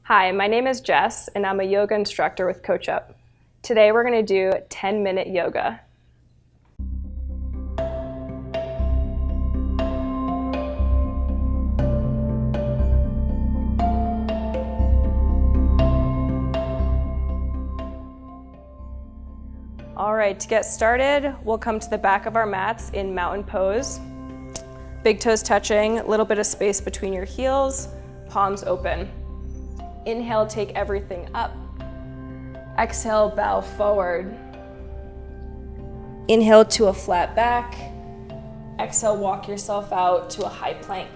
Hi, my name is Jess, and I'm a yoga instructor with CoachUp. Today we're going to do 10-minute yoga. All right, to get started, we'll come to the back of our mats in mountain pose. Big toes touching, a little bit of space between your heels, palms open. Inhale, take everything up. Exhale, bow forward. Inhale to a flat back. Exhale, walk yourself out to a high plank.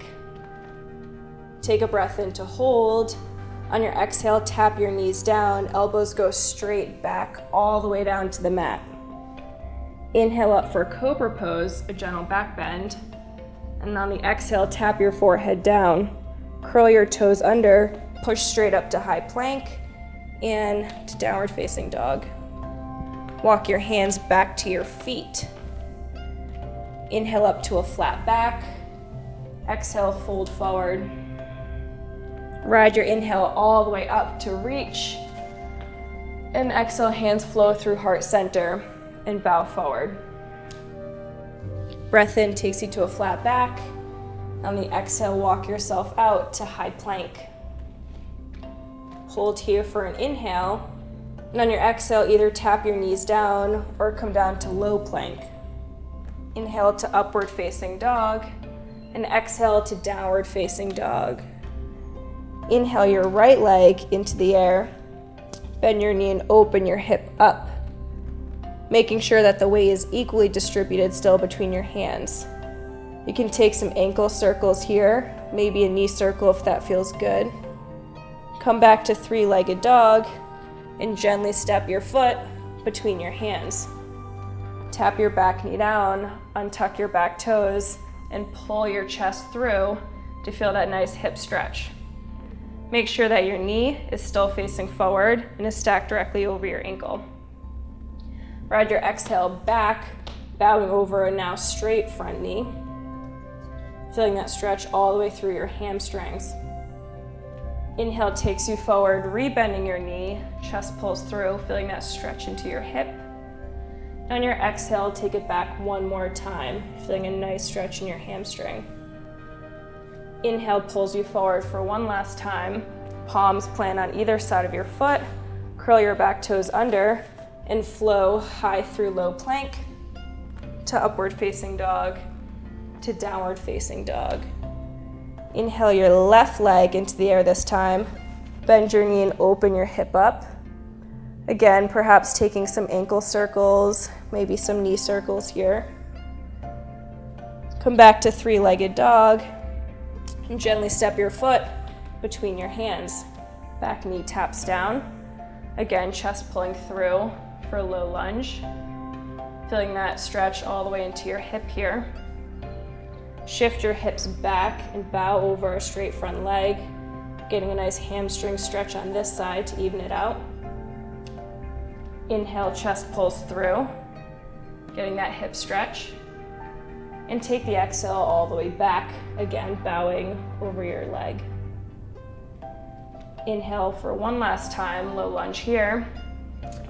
Take a breath in to hold. On your exhale, tap your knees down, elbows go straight back all the way down to the mat. Inhale up for cobra pose, a gentle back bend. And on the exhale, tap your forehead down. Curl your toes under, push straight up to high plank and to downward facing dog. Walk your hands back to your feet. Inhale up to a flat back. Exhale, fold forward. Ride your inhale all the way up to reach. And exhale, hands flow through heart center and bow forward. Breath in takes you to a flat back. On the exhale, walk yourself out to high plank. Hold here for an inhale. And on your exhale, either tap your knees down or come down to low plank. Inhale to upward facing dog. And exhale to downward facing dog. Inhale your right leg into the air. Bend your knee and open your hip up, making sure that the weight is equally distributed still between your hands. You can take some ankle circles here, maybe a knee circle if that feels good. Come back to three-legged dog and gently step your foot between your hands. Tap your back knee down, untuck your back toes, and pull your chest through to feel that nice hip stretch. Make sure that your knee is still facing forward and is stacked directly over your ankle. Ride your exhale back, bowing over a now straight front knee. Feeling that stretch all the way through your hamstrings. Inhale takes you forward, rebending your knee, chest pulls through, feeling that stretch into your hip. And on your exhale, take it back one more time, feeling a nice stretch in your hamstring. Inhale pulls you forward for one last time. Palms plant on either side of your foot. Curl your back toes under and flow high through low plank to upward facing dog to downward facing dog. Inhale your left leg into the air this time. Bend your knee and open your hip up. Again, perhaps taking some ankle circles, maybe some knee circles here. Come back to three-legged dog. And gently step your foot between your hands. Back knee taps down. Again, chest pulling through for a low lunge. Feeling that stretch all the way into your hip here. Shift your hips back and bow over a straight front leg. Getting a nice hamstring stretch on this side to even it out. Inhale, chest pulls through. Getting that hip stretch. And take the exhale all the way back, again bowing over your leg. Inhale for one last time, low lunge here.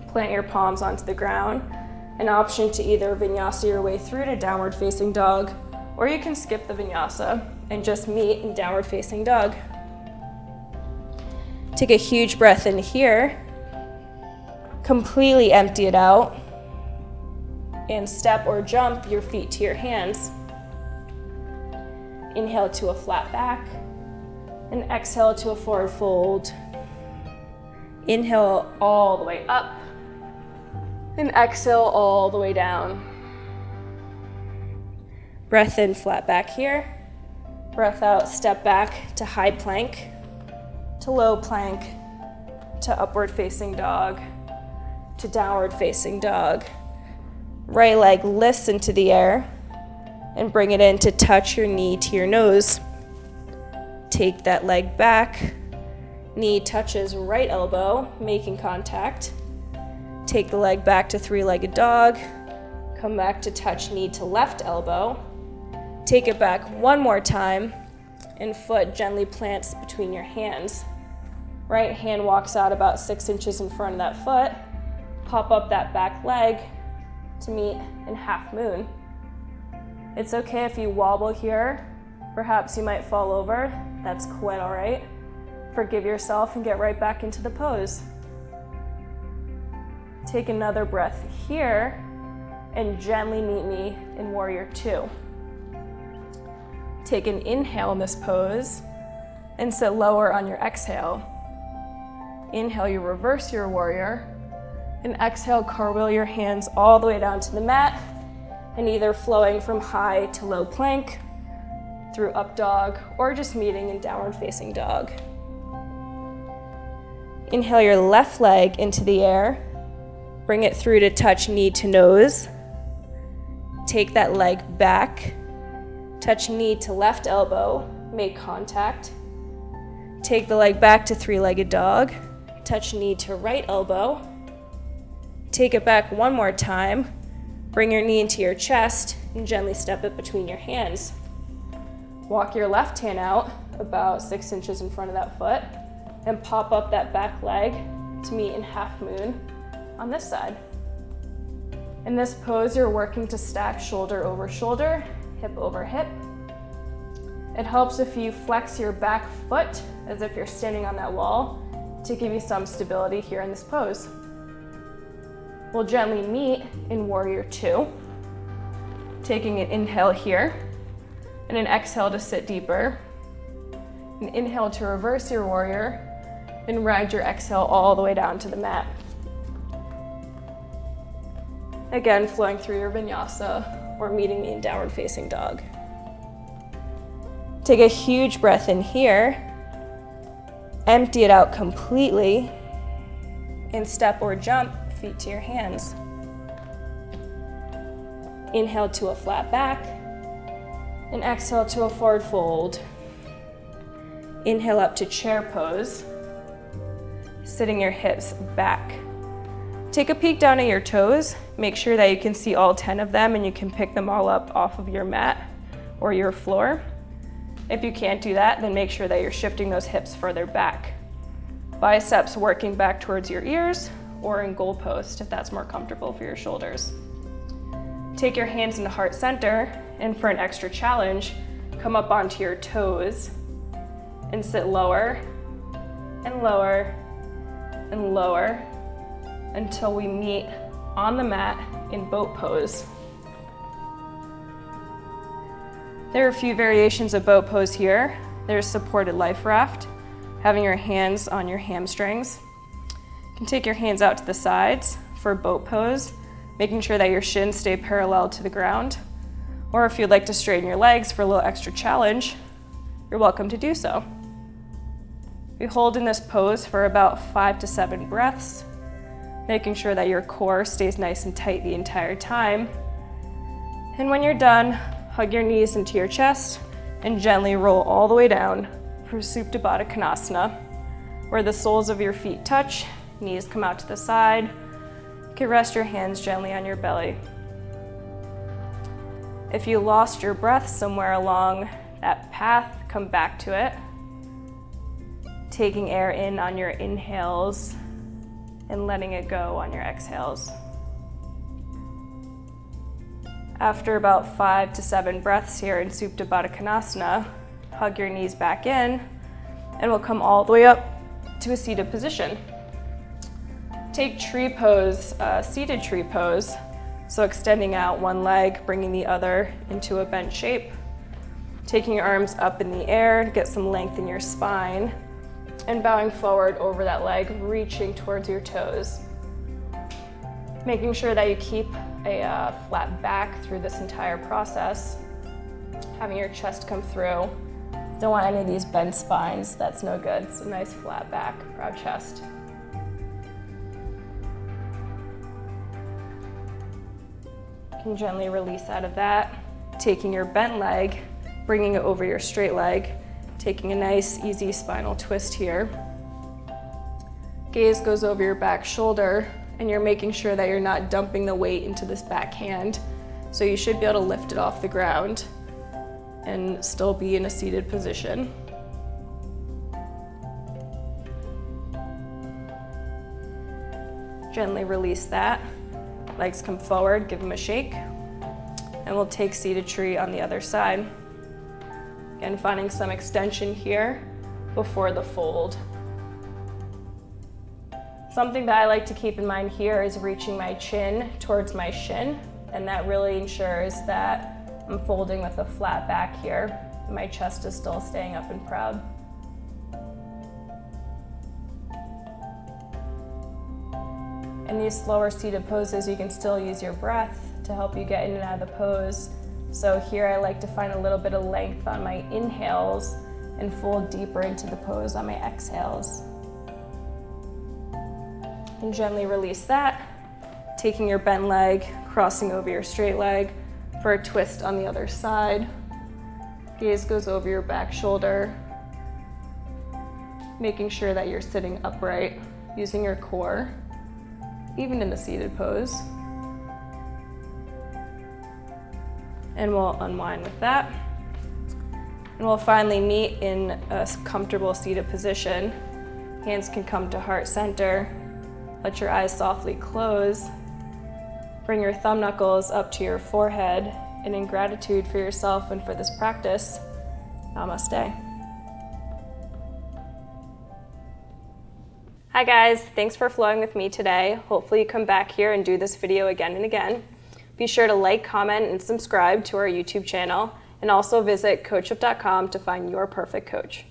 Plant your palms onto the ground. An option to either vinyasa your way through to downward facing dog, or you can skip the vinyasa and just meet in downward facing dog. Take a huge breath in here. Completely empty it out. And step or jump your feet to your hands. Inhale to a flat back and exhale to a forward fold. Inhale all the way up and exhale all the way down. Breath in, flat back here. Breath out, step back to high plank, to low plank, to upward facing dog, to downward facing dog. Right leg lifts into the air and bring it in to touch your knee to your nose. Take that leg back. Knee touches right elbow, making contact. Take the leg back to three-legged dog. Come back to touch knee to left elbow. Take it back one more time and foot gently plants between your hands. Right hand walks out about 6 inches in front of that foot. Pop up that back leg to meet in half moon. It's okay if you wobble here. Perhaps you might fall over. That's quite all right. Forgive yourself and get right back into the pose. Take another breath here and gently meet me in Warrior Two. Take an inhale in this pose and sit lower on your exhale. Inhale, you reverse your warrior, and exhale, cartwheel your hands all the way down to the mat, and either flowing from high to low plank, through up dog, or just meeting in downward facing dog. Inhale your left leg into the air, bring it through to touch knee to nose. Take that leg back, touch knee to left elbow, make contact. Take the leg back to three-legged dog, touch knee to right elbow. Take it back one more time, bring your knee into your chest and gently step it between your hands. Walk your left hand out about 6 inches in front of that foot and pop up that back leg to meet in half moon on this side. In this pose, you're working to stack shoulder over shoulder, hip over hip. It helps if you flex your back foot as if you're standing on that wall to give you some stability here in this pose. We'll gently meet in Warrior Two, taking an inhale here and an exhale to sit deeper. An inhale to reverse your warrior and ride your exhale all the way down to the mat. Again, flowing through your vinyasa or meeting me in downward facing dog. Take a huge breath in here, empty it out completely, and step or jump feet to your hands. Inhale to a flat back, and exhale to a forward fold. Inhale up to chair pose, sitting your hips back. Take a peek down at your toes. Make sure that you can see all 10 of them and you can pick them all up off of your mat or your floor. If you can't do that, then make sure that you're shifting those hips further back. Biceps working back towards your ears or in goal post if that's more comfortable for your shoulders. Take your hands into heart center, and for an extra challenge, come up onto your toes and sit lower and lower and lower until we meet on the mat in boat pose. There are a few variations of boat pose here. There's supported life raft, having your hands on your hamstrings. You can take your hands out to the sides for boat pose, making sure that your shins stay parallel to the ground. Or if you'd like to straighten your legs for a little extra challenge, you're welcome to do so. We hold in this pose for about 5 to 7 breaths, making sure that your core stays nice and tight the entire time. And when you're done, hug your knees into your chest and gently roll all the way down for Supta Baddha Konasana, where the soles of your feet touch, knees come out to the side. You can rest your hands gently on your belly. If you lost your breath somewhere along that path, come back to it. Taking air in on your inhales and letting it go on your exhales. After about 5 to 7 breaths here in Supta Baddha Konasana, hug your knees back in, and we'll come all the way up to a seated position. Take tree pose, seated tree pose, so extending out one leg, bringing the other into a bent shape. Taking your arms up in the air to get some length in your spine, and bowing forward over that leg, reaching towards your toes. Making sure that you keep a flat back through this entire process, having your chest come through. Don't want any of these bent spines, that's no good. So nice flat back, proud chest. You can gently release out of that, taking your bent leg, bringing it over your straight leg, taking a nice, easy spinal twist here. Gaze goes over your back shoulder, and you're making sure that you're not dumping the weight into this back hand. So you should be able to lift it off the ground and still be in a seated position. Gently release that. Legs come forward, give them a shake. And we'll take seated tree on the other side. Again, finding some extension here before the fold. Something that I like to keep in mind here is reaching my chin towards my shin, and that really ensures that I'm folding with a flat back here. My chest is still staying up and proud. In these slower seated poses, you can still use your breath to help you get in and out of the pose. So here I like to find a little bit of length on my inhales and fold deeper into the pose on my exhales. And gently release that, taking your bent leg, crossing over your straight leg for a twist on the other side. Gaze goes over your back shoulder, making sure that you're sitting upright, using your core, even in the seated pose. And we'll unwind with that. And we'll finally meet in a comfortable seated position. Hands can come to heart center. Let your eyes softly close. Bring your thumb knuckles up to your forehead, and in gratitude for yourself and for this practice, namaste. Hi guys, thanks for flowing with me today. Hopefully you come back here and do this video again and again. Be sure to like, comment, and subscribe to our YouTube channel, and also visit CoachUp.com to find your perfect coach.